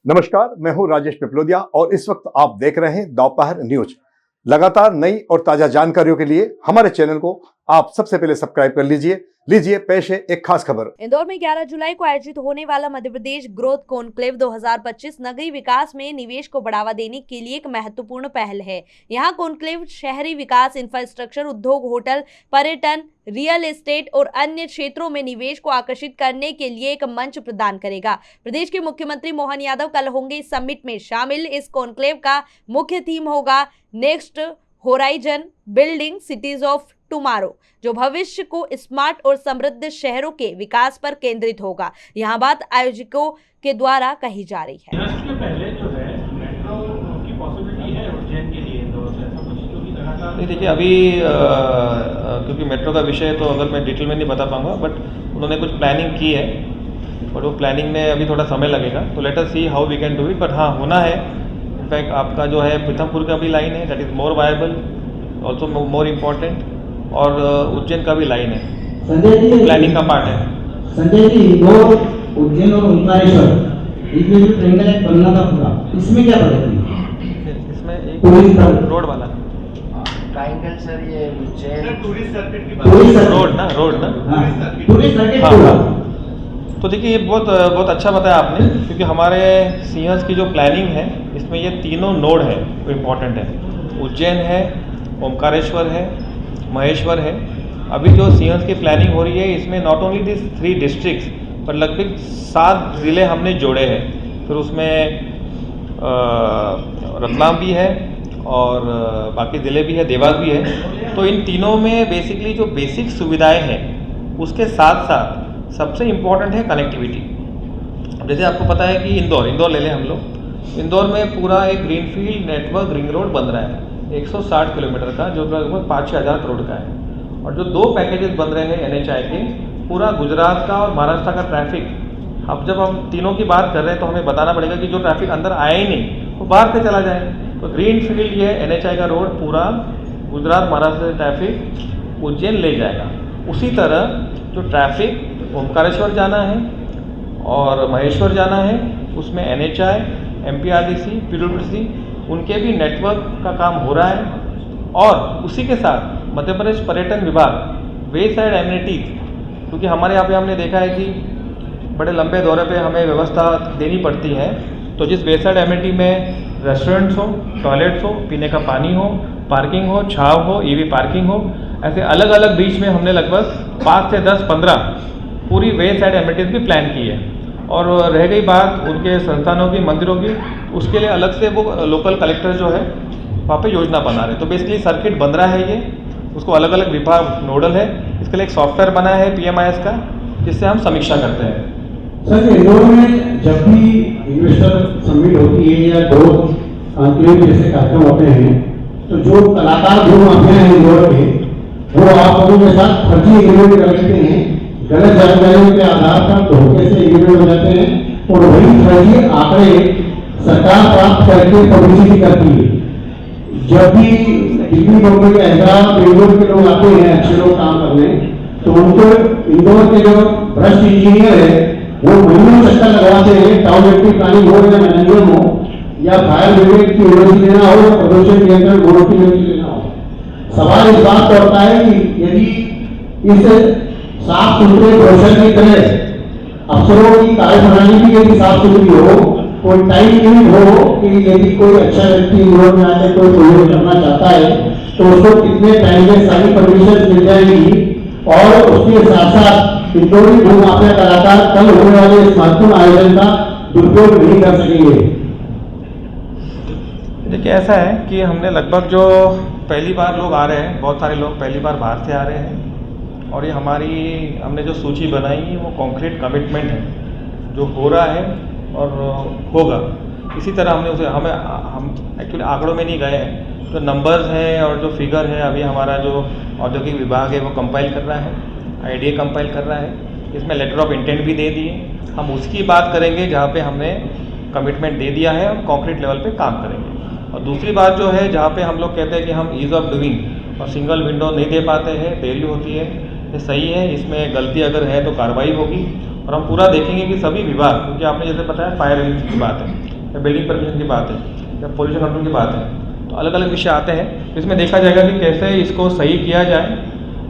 नमस्कार, मैं हूं राजेश पिपलोदिया और इस वक्त आप देख रहे हैं दोपहर न्यूज। लगातार नई और ताजा जानकारियों के लिए हमारे चैनल को आप सबसे पहले सब्सक्राइब कर लीजिए पेश है एक खास खबर। इंदौर में 11 जुलाई को आयोजित होने वाला मध्य प्रदेश ग्रोथ कॉन्क्लेव 2025 नगरीय विकास में निवेश को बढ़ावा देने के लिए एक महत्वपूर्ण पहल है। यहां कॉन्क्लेव शहरी विकास, इंफ्रास्ट्रक्चर, उद्योग, होटल, पर्यटन, रियल एस्टेट और अन्य क्षेत्रों में निवेश को आकर्षित करने के लिए एक मंच प्रदान करेगा। प्रदेश के मुख्यमंत्री मोहन यादव कल होंगे इस समिट में शामिल। इस कॉन्क्लेव का मुख्य थीम होगा next horizon, building cities of tomorrow, जो भविष्य को स्मार्ट और समृद्ध शहरों के विकास पर केंद्रित होगा। यहाँ बात आयोजकों के द्वारा कही जा रही है। इसके पहले जो है मेट्रो की पॉसिबिलिटी है उज्जैन के लिए इंदौर से, ऐसा कुछ जो कि लगातार नहीं। देखिए अभी क्योंकि मेट्रो का विषय है तो अगर मैं डिटेल में नहीं बता पाऊंगा, बट उन्होंने कुछ प्लानिंग की है और वो प्लानिंग में अभी थोड़ा समय लगेगा, तो let us see how we can do it. But हाँ, होना है। इनफैक्ट आपका जो है पीथमपुर का भी लाइन है, that is more viable, also more important, और उज्जैन का भी लाइन है, संजय जी प्लानिंग का पार्ट है। संजय जी, इंदौर, उज्जैन और ओंकारेश्वर इसमें जो ट्रेंगल एक बनना था पूरा, इसमें क्या प्रगति? इसमें एक टूरिस्ट रोड वाला ट्राइंगल सर, ये उज्जैन टूरिस्ट सर्किट की रोड ना टूरिस्ट सर्किट हाँ। पूरा। तो देखिए ये बहुत अच्छा बताया आपने, क्योंकि हमारे सीएस की जो प्लानिंग है इसमें ये तीनों नोड है वो इम्पोर्टेंट है। उज्जैन है, ओमकारेश्वर है, महेश्वर है। अभी जो सीएस की प्लानिंग हो रही है इसमें नॉट ओनली दिस 3 डिस्ट्रिक्ट्स पर लगभग 7 ज़िले हमने जोड़े हैं। फिर उसमें रतलाम भी है और बाकी ज़िले भी है, देवास भी है। तो इन तीनों में बेसिकली जो बेसिक सुविधाएं हैं उसके साथ साथ सबसे इम्पॉर्टेंट है कनेक्टिविटी। जैसे आपको पता है कि इंदौर ले लें हम लोग। इंदौर में पूरा एक ग्रीनफील्ड नेटवर्क रिंग रोड बन रहा है 160 किलोमीटर का, जो लगभग 5-6 हज़ार करोड़ का है। और जो 2 पैकेजेस बन रहे हैं NHI के, पूरा गुजरात का और महाराष्ट्र का ट्रैफिक, अब जब हम तीनों की बात कर रहे हैं तो हमें बताना पड़ेगा कि जो ट्रैफिक अंदर आया ही नहीं वो बाहर से चला जाए। तो ग्रीन फील्ड ये NHI का रोड पूरा गुजरात महाराष्ट्र से ट्रैफिक उज्जैन ले जाएगा। उसी तरह जो ट्रैफिक ओमकारेश्वर जाना है और महेश्वर जाना है, उसमें NHI, MPRDC, PWDC उनके भी नेटवर्क का काम हो रहा है। और उसी के साथ मध्य प्रदेश पर्यटन विभाग वे साइड एमिनिटीज, क्योंकि हमारे यहाँ पे हमने देखा है कि बड़े लंबे दौरे पे हमें व्यवस्था देनी पड़ती है, तो जिस वे साइड एमिनिटी में रेस्टोरेंट्स हो, टॉयलेट्स हो, पीने का पानी हो, पार्किंग हो, छाव हो, EV पार्किंग हो, ऐसे अलग अलग बीच में हमने लगभग 5 से 10-15 पूरी वे साइड एमिनिटीज भी प्लान की है। और रह गई बात उनके संस्थानों की, मंदिरों की, उसके लिए अलग से वो लोकल कलेक्टर जो है वहाँ पे योजना बना रहे। तो बेसिकली सर्किट बन रहा है ये, उसको अलग अलग विभाग नोडल है। इसके लिए एक सॉफ्टवेयर बना है PMIS का, जिससे हम समीक्षा करते हैं। सर, इंदौर में जब भी इन्वेस्टर समिट होती है या ग्रोथ कॉन्क्लेव जैसे कार्यक्रम होते हैं, तो जो कलाकार जो आते हैं इंदौर के, वो आप लोगों के साथ फर्जी एग्रीमेंट कर लेते हैं, गलत जानकारियों के आधार पर धोखे से एग्रीमेंट हो जाते हैं और वही फर्जी आंकड़े सरकार प्राप्त करके पब्लिसिटी करती है। जब भी दिल्ली, बम्बई के हैदराबाद, बेंगलोर के लोग आते हैं अच्छे लोग काम करने, तो उनको इंदौर के जो भ्रष्ट इंजीनियर है वो महीनों चक्कर लगवाते हैं। टाउन की प्लानिंग हो या मैनेजमेंट हो या फायर ब्रिगेड की एनओसी लेना हो या प्रदूषण नियंत्रण बोर्ड की एनओसी लेना हो, सवाल इस बात का उठता है कि यदि इस साफ सुथरे प्रोसेस की तरह अफसरों की कार्यप्रणाली भी यदि साफ सुथरी हो, कोई टाइम लिमिट हो कि यदि कोई अच्छा व्यक्ति इंदौर में आकर कोई प्रोजेक्ट करना चाहता है तो उसको कितने टाइम में सारी परमिशन मिल जाएगी, और उसके साथ साथ इंदौरी भूमाफिया कलाकार कल होने वाले इस महत्वपूर्ण आयोजन का दुरुपयोग नहीं कर सकेंगे। देखिए ऐसा है कि हमने लगभग जो पहली बार लोग आ रहे हैं, बहुत सारे लोग पहली बार बाहर से आ रहे हैं, और ये हमने जो सूची बनाई है वो कॉन्क्रीट कमिटमेंट है जो हो रहा है और होगा। इसी तरह हमने उसे हम एक्चुअली आंकड़ों में नहीं गए हैं, तो नंबर्स हैं और जो फिगर है अभी हमारा जो औद्योगिक विभाग है वो कंपाइल कर रहा है, IDA कंपाइल कर रहा है। इसमें लेटर ऑफ इंटेंट भी दे दिए। हम उसकी बात करेंगे जहाँ पे हमने कमिटमेंट दे दिया है, हम कॉन्क्रीट लेवल पे काम करेंगे। और दूसरी बात जो है जहाँ पे हम लोग कहते हैं कि हम ईज़ ऑफ डूइंग और सिंगल विंडो नहीं दे पाते हैं, देरी होती है, ये सही है। इसमें गलती अगर है तो कार्रवाई होगी और हम पूरा देखेंगे कि सभी विभाग, क्योंकि आपने जैसे बताया फायर एनर्जी की बात है, या बिल्डिंग परमिशन की बात है या पोल्यूशन कंट्रोल की बात है, तो अलग अलग विषय आते हैं। इसमें देखा जाएगा कि कैसे इसको सही किया जाए।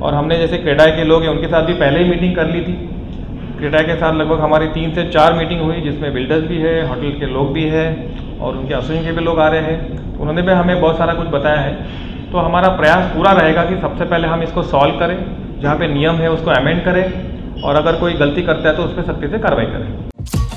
और हमने जैसे क्रेडाई के लोग हैं उनके साथ भी पहले ही मीटिंग कर ली थी। क्रेडाई के साथ लगभग हमारी 3 से 4 मीटिंग हुई, जिसमें बिल्डर्स भी है, होटल के लोग भी है और उनके एसोसिएशन के भी लोग आ रहे हैं। उन्होंने भी हमें बहुत सारा कुछ बताया है। तो हमारा प्रयास पूरा रहेगा कि सबसे पहले हम इसको सॉल्व करें, जहाँ पे नियम है उसको अमेंड करें और अगर कोई गलती करता है तो उस पर सख्ती से कार्रवाई करें।